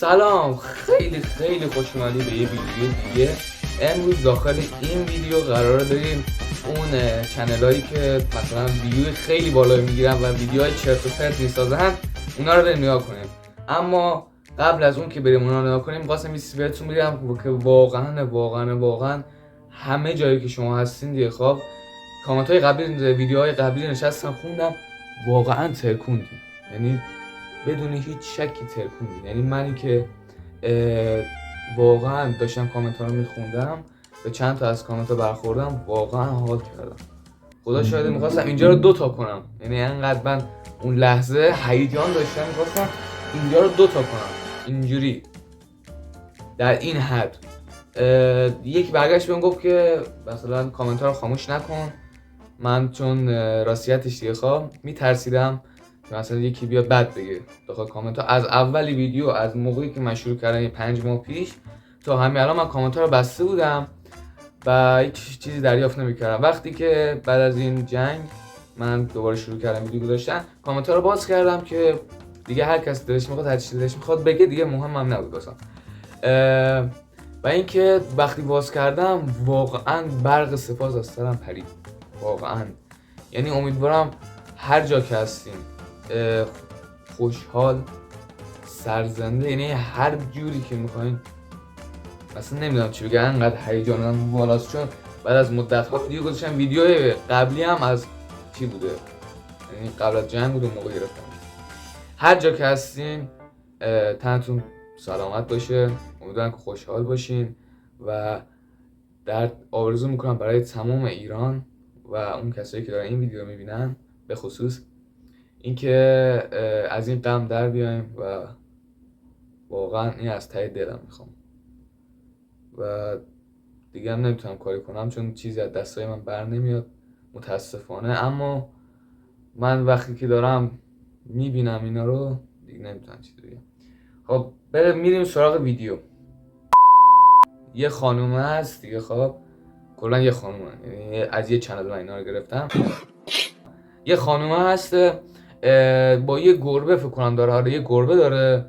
سلام، خیلی خوش اومدی به یه ویدیو دیگه. امروز داخل این ویدیو قرار داریم اون چنلایی که مثلا ویدیو خیلی بالا میگیرن و ویدیوهای چرت و پرت میسازن اونا رو بریم نگاه کنیم. اما قبل از اون که بریم اونا رو نگاه کنیم خواستم یه چیزی بهتون بگم که واقعا همه جایی که شما هستین دیگه خب کامنت های قبلی ویدیوهای قبلی نشستم خوندم واقعا ترکوندی، یعنی بدون هیچ شکی ترکوندی. یعنی منی که واقعا داشتم کامنت ها رو میخوندم به چند تا از کامنت ها برخوردم، واقعا حال کردم. خدا شاهده میخواستم اینجا رو 2 تا کنم، یعنی انقدر من اون لحظه هیجان داشتم میخواستم اینجا رو 2 تا کنم اینجوری در این حد. یک برگشت بهم گفت که مثلا کامنت ها رو خاموش نکن. من چون راستیتش دیگه خواب میترسیدم که مثلا یکی بیاد بد بگه داخل کامنت ها. از اولی ویدیو، از موقعی که من شروع کردم 5 ماه پیش تا همین الان من کامنت ها رو بسته بودم و هیچ چیزی دریافت نمی‌کردم. وقتی که بعد از این جنگ من دوباره شروع کردم ویدیو گذاشتن، کامنت ها رو باز کردم که دیگه هر کس دلش میخواد هر چیزی دلش میخواد بگه، دیگه مهمم نبود واسم. و اینکه وقتی باز کردم واقعا برق سپاس از سرم پرید واقعا. یعنی امیدوارم هر جا که هستین خوشحال، سرزنده، یعنی هر جوری که میخواین، اصلا نمیدونم چی بگم، انقدر هیجانم بالاست چون بعد از مدت ها ویدیو گذاشتم. ویدیو قبلی هم از چی بوده، یعنی قبل از جنگ بود، اون موقع گرفتم. هر جا که هستین تنتون سلامت باشه، امیدوارم که خوشحال باشین و در آرزو میکنم برای تمام ایران و اون کسایی که دارن این ویدیو رو میبینن به خصوص اینکه از این غم در بیایم و واقعا این از ته دلم میخوام و دیگه هم نمیتونم کاری کنم چون چیزی از دستای من بر نمیاد متاسفانه. اما من وقتی که دارم میبینم اینا رو دیگه نمیتونم چیزی بگم. خب میریم سراغ ویدیو. یه خانومه هست دیگه، خب کلا یه خانومه، یعنی از یه چنل من اینا رو گرفتم. یه خانومه هست با یه گربه فکر کنم داره، یه گربه داره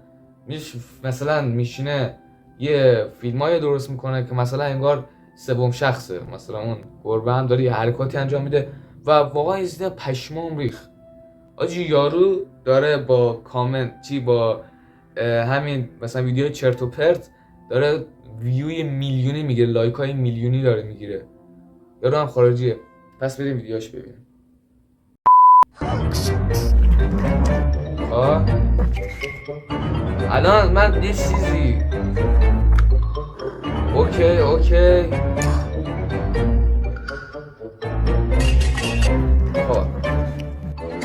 مثلا میشینه یه فیلمای درست میکنه که مثلا انگار سوم شخصه، مثلا اون گربه هم داره یه حرکاتی انجام میده و واقعا یه چیزی پشمام ریخت. آجی یارو داره با کامنت با همین مثلا ویدیو چرت و پرت داره ویوی میلیونی میگیره، لایک های میلیونی داره میگیره. یارو هم خارجیه. پس بریم ویدیوش ببینیم. الان من یه چیزی اوکی خب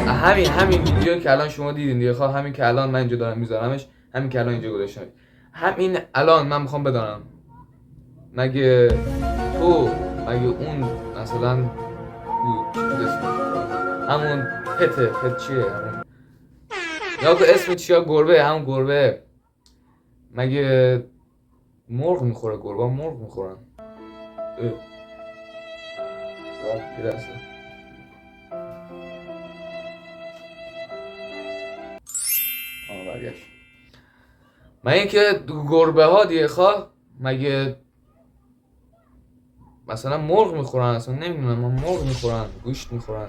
همین ویدیو که الان شما دیدین دیگه، خب همین که الان من اینجا دارم میذارمش، همین که الان اینجا گذاشتم، همین الان من میخوام بدانم مگه اون مثلا همون پت چیه، همون یا که اسم چیه، گربه، همون گربه مگه مرغ میخوره؟ گربه مرغ میخورن. برگشت. مگه که گربه ها دیگه خواه مگه مثلا مرغ میخورن؟ اصلا نمیدونم، من مرغ میخورن، گوشت میخورن.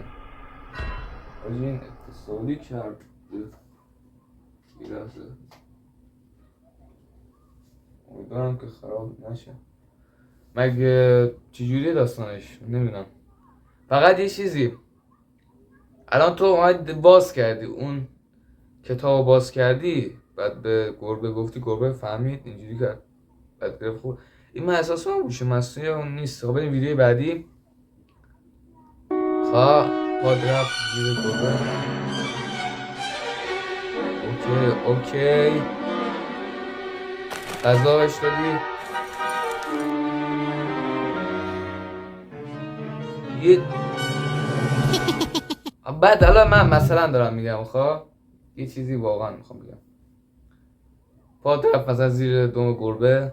آجی این اتصالی کرد بیرازه، امیدوارم که خراب نشه. مگه چجوری داستانش نمیدونم. فقط یه چیزی، الان تو اومد باز کردی اون کتاب باز کردی، بعد به گربه گفتی، گربه فهمید اینجوری کرد، بعد گرفت خورد. این من احساس کنم گوشه مصنوعی اون نیست. خب بریم ویدیو بعدی. پاد رفت زیر گربه. اوکی غذا بهش دادی. بعد الان من مثلا دارم میگم خب یه چیزی واقعا میخوام بگم. پاد رفت مثلا زیر دم گربه،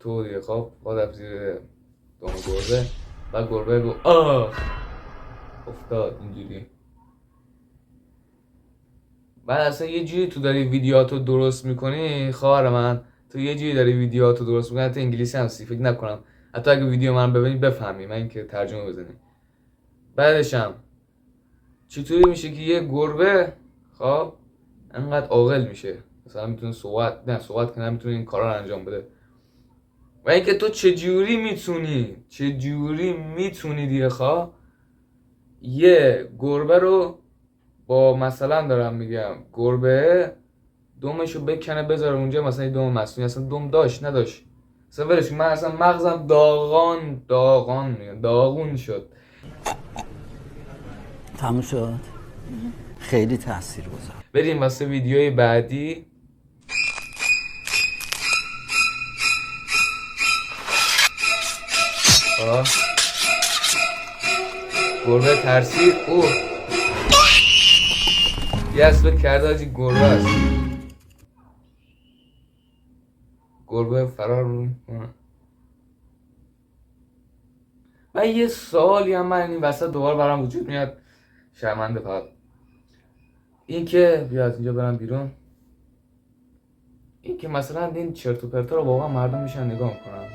تو دیگه خب پاد رفت زیر دم گربه، بعد گربه گفت افتاد اینجوری. بعد اصلا یه جوری تو داری ویدیوهاتو درست میکنی خواهر من، تو یه جوری داری ویدیوهاتو درست میکنی، حتی انگلیسی هم فکر نکنم حتی اگه ویدیو من ببینی بفهمی، من اینکه ترجمه بزنی. بعدشم چطوری میشه که یه گربه خب انقدر عاقل میشه، مثلا میتونه صحبت کنه، میتونه این کارا رو انجام بده. و اینکه تو چجوری میتونی دیگه خواه یه گربه رو با مثلا دارم میگم گربه دومشو بکنه بذاره اونجا، مثلا یه دوم مصنوعی، اصلا دوم داشت نداشت اصلا ولش، من اصلا مغزم داغون شد. تموم شد. خیلی تأثیر گذار. بریم واسه ویدیوی بعدی. گربه ترسید، او یه اصلا کرده هاجی گربه است، گربه فرار میکنه. و یه سوالی هم من این وسط دوباره برام وجود میاد، شرمنده فقط این که بیا از اینجا برم بیرون، این که مثلا این چرت و پرتا رو واقعا مردم میشن نگاه میکنن،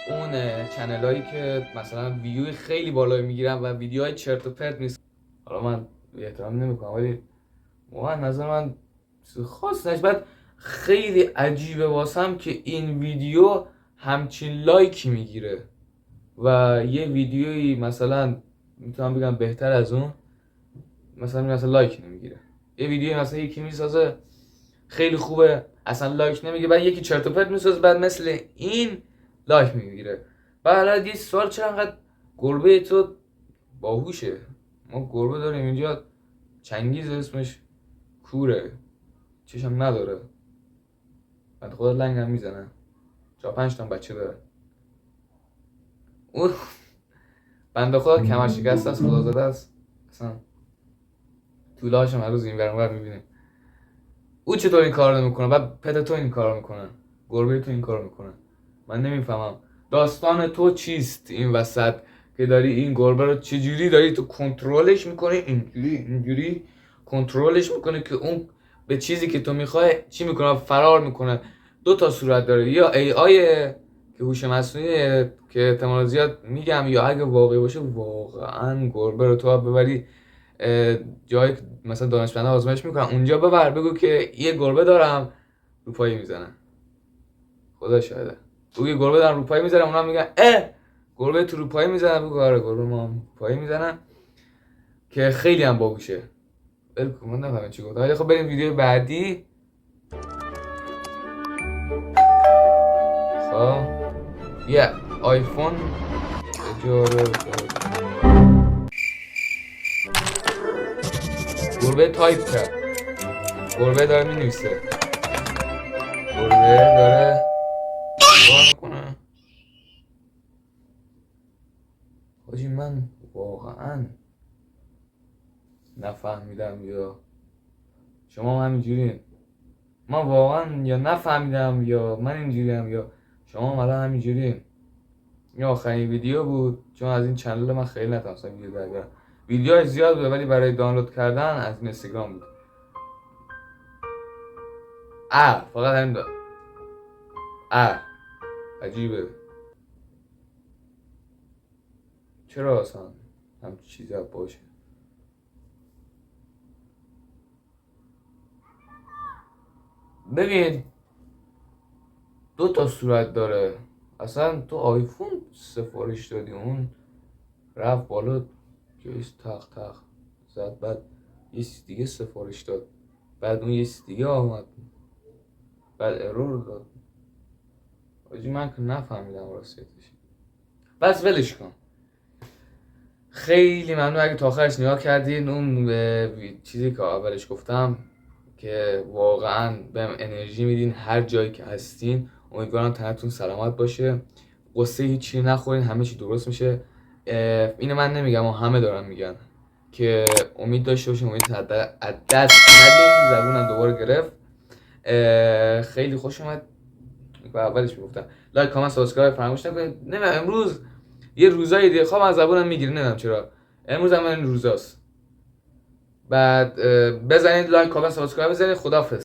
اون چنل هایی که مثلا ویوی خیلی بالایی میگیرن و ویدیوهای چرت و پرت نیست. حالا من احترام نمیکنم ولی واقعا نظر من خاص نش. بعد خیلی عجیبه واسم که این ویدیو همچین لایکی میگیره و یه ویدیویی مثلا میتونم بگم بهتر از اون مثلا لایک نمیگیره. یه ویدیو مثلا یکی میسازه خیلی خوبه اصلا لایک نمیگیره، بعد یکی چرت و پرت میسازه بعد مثل این لایک میگیره. بعد یه سوال، چرا انقدر گربه تو باهوشه؟ ما گربه داریم اینجا، چنگیز اسمش، کوره، چشم نداره، بعد خدا لنگ هم میزنه، 4-5 تا بچه داره. اون بنده خدا کمر شکسته است، خدا زاده است، اصلا طوله هاشم هر روز این ور میبینیم. او چطور این کار نمیکنه؟ بعد پدر تو این کار میکنه، گربه تو این کار میکنه. من نمیفهمم داستان تو چیست این وسط که داری این گربه رو چجوری داری تو کنترلش میکنی، اینجوری کنترلش میکنه که اون به چیزی که تو میخوای چی میکنه، فرار میکنه. دو تا صورت داره، یا ای آی که هوش مصنوعی که احتمال زیاد میگم، یا اگه واقعی باشه واقعا گربه رو تو ببری جایی مثلا دانشمندا آزمایش میکنن اونجا ببر بگو که یه گربه دارم رو پایی میزنن، خدا شاهده، بگو یه گربه دارم رو پایی میزنن، اونا میگن گربه تو رو پایی میزنن، بگو آره گربه ما پایی میزنن، که خیلی هم باهوشه. بلکه من نفهمم چی گفت. خب بریم ویدیو بعدی. خب یه آیفون اجاره گربه تایپ کرد، گربه داره مینویسه، گربه داره کار میکنه. حاجی من واقعا نفهمیدم یا شما هم همینجورین، من واقعا یا نفهمیدم یا من اینجوریم یا شما هم الان همینجورین. این آخرین ویدیو بود چون از این چنل من خیلی نتونستم ویدیو در بیارم، ویدیوهای زیاد بود ولی برای دانلود کردن از اینستاگرام بود. فقط همین داد. عجیبه چرا اصلا همچین چیزی باشه. ببین دو تا صورت داره، اصلا تو آیفون سفارش دادی اون رفت بالا جایش تق زد، بعد یه چیز دیگه سفارش داد، بعد اون یه چیز دیگه آمد، بعد ارور داد. آجی من که نفهمیدم راستیتش، بس ولش کن. خیلی ممنون اگه تا آخرش نگاه کردین. اون چیزی که اولش گفتم که واقعا بهم انرژی میدین هر جایی که هستین. امیدوارم تنتون سلامت باشه، قصه هیچی نخورین، همه چی درست میشه. اینو من نمیگم و همه دارن میگن که امید داشته باشین، امید از دست ندین. زبونم دوباره گرفت. خیلی خوش اومد و اولش میگفتم لایک کامنت سابسکرایب فراموش نکنید. نمیدونم امروز یه روزایی دیگه خواب از زبونم میگیره، نمیدونم چرا امروز هم این روزاست. بعد بزنید لایک کامنت سابسکرایب بزنید. خدافظ.